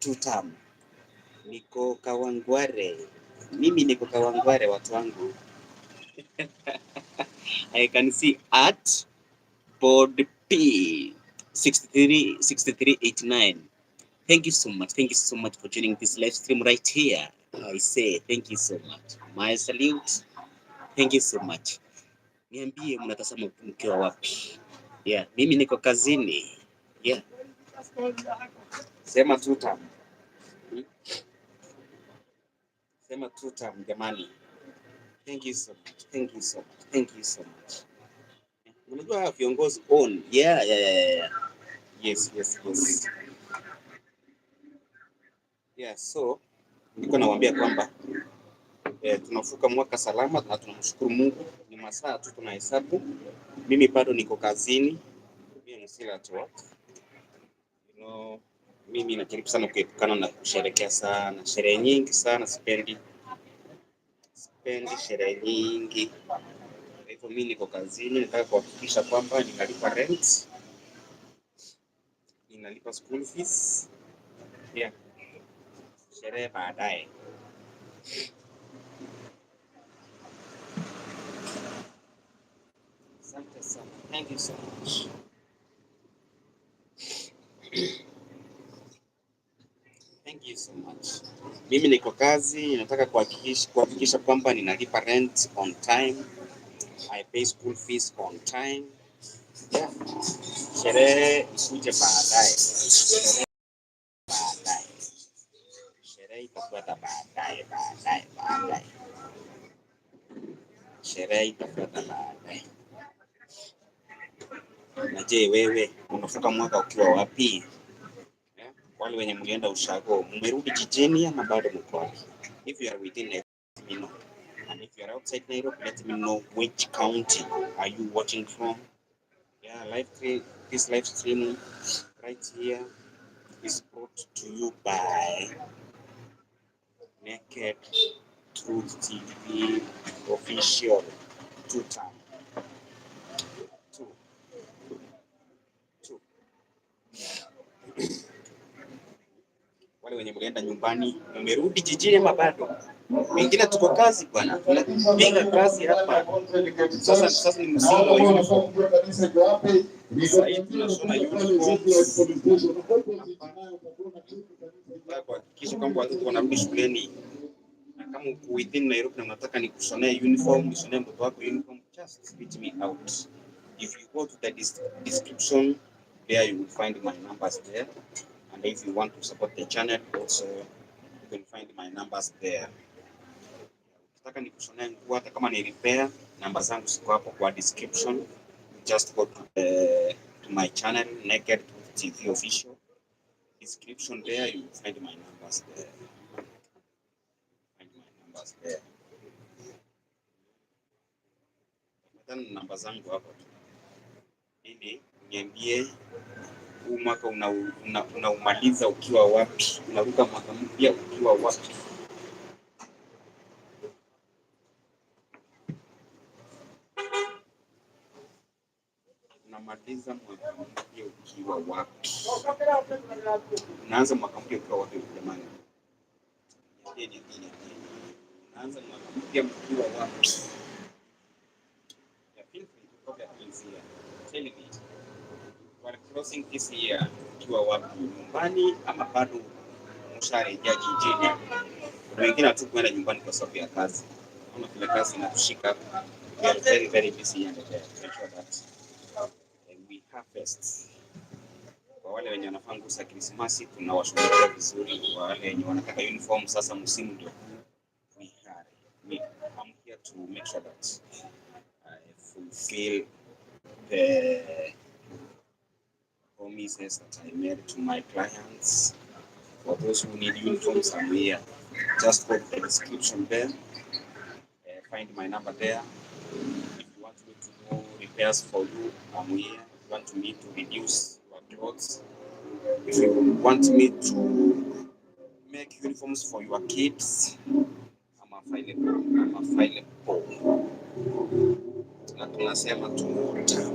Tutam. Niko Kawangware. Mimi niko Kawangware watu wangu. I can see at Pod P 6389. Thank you so much. Thank you so much for joining this live stream right here. I say thank you so much. My salute. Thank you so much. Niambie mnatazama mkiwa wapi? Yeah, mimi niko kazini. Yeah. Sema Tutam. Sema Tutam jamani. Thank you so much. Thank you so much. Thank you so much. Unajua viongozi on. Yeah. Yes. Yeah, so niko nawaambia kwamba tunavuka mwaka salama na tunamshukuru Mungu. Ni masaa tu tunahesabu. Mimi bado niko kazini. Mimi still at work. You know, mimi najaribu sana kuepukana na kusherehekea sana. Sherehe nyingi sana sipendi sherehe nyingi. Kwa hivyo mimi niko kazini, nataka kuhakikisha kwamba ninalipa rent, ninalipa school fees. Yeah. Sherehe baadaye. Asante sana. Thank you so much. Thank you so much. Mimi niko kazi, nataka kuhakikisha kwamba ninalipa rent on time. I pay school fees on time. Yeah. Sherehe isije baadaye. Sherehe itafuata baadaye. Sherehe itafuata baadaye. Na je, wewe unafuka mwaka ukiwa wapi? Yeah. Wale wenye mlienda ushago, mmerudi jijini ama bado mko wapi? If you are within Nairobi, let me know. And if you are outside Nairobi, let me know which county are you watching from. Yeah, this live stream right here is brought to you by Naked Truth TV official Tutam. Wale wenye mlienda nyumbani, mmerudi jijini ama bado? Wengine tuko kazi bwana, tunapiga kazi hapa. Sasa ni msimu wa uniform. Sasa tunashona uniform. Kuhakikisha kwamba watoto wanarudi shuleni. Na kama uko within Nairobi na unataka nikushonee uniform, nishonee mtoto wako uniform, just reach me out. If you go to the description, there you will find my numbers there. And if you want to support the channel, also you can find my numbers there. Ukitaka nikushonee nguo hata kama ni repair, namba zangu ziko hapo kwa description. Just go to my channel, Naked TV official. Description there, you will find my numbers there. Namba zangu hapo tu. Ili niambie huu mwaka unaumaliza ukiwa wapi? Unaruka mwaka mpya ukiwa wapi? Unamaliza mwaka mpya ukiwa wapi? Unaanza mwaka mpya ukiwa wapi jamani? Unaanza mwaka mpya ukiwa wapi? Tell me, we're closing this year ukiwa wapi? Nyumbani ama bado msharejea jijini? Kuna wengine hatu kwenda nyumbani kwa sababu ya kazi. Kama vile kazi inatushika, we are very very busy and make sure that we harvest. Kwa wale wenye wanafanya nguo za Krismasi tunawashughulikia vizuri. Kwa wale wenye wanataka uniform sasa msimu ndio. I'm here to make sure that I fulfill the promises that I made to my clients. For those who need uniforms, I'm here. Just go to the description there. Find my number there. If you want me to do repairs for you, I'm here. If you want me to reduce your clothes, if you want me to make uniforms for your kids, I'm available. Na tunasema tumoja.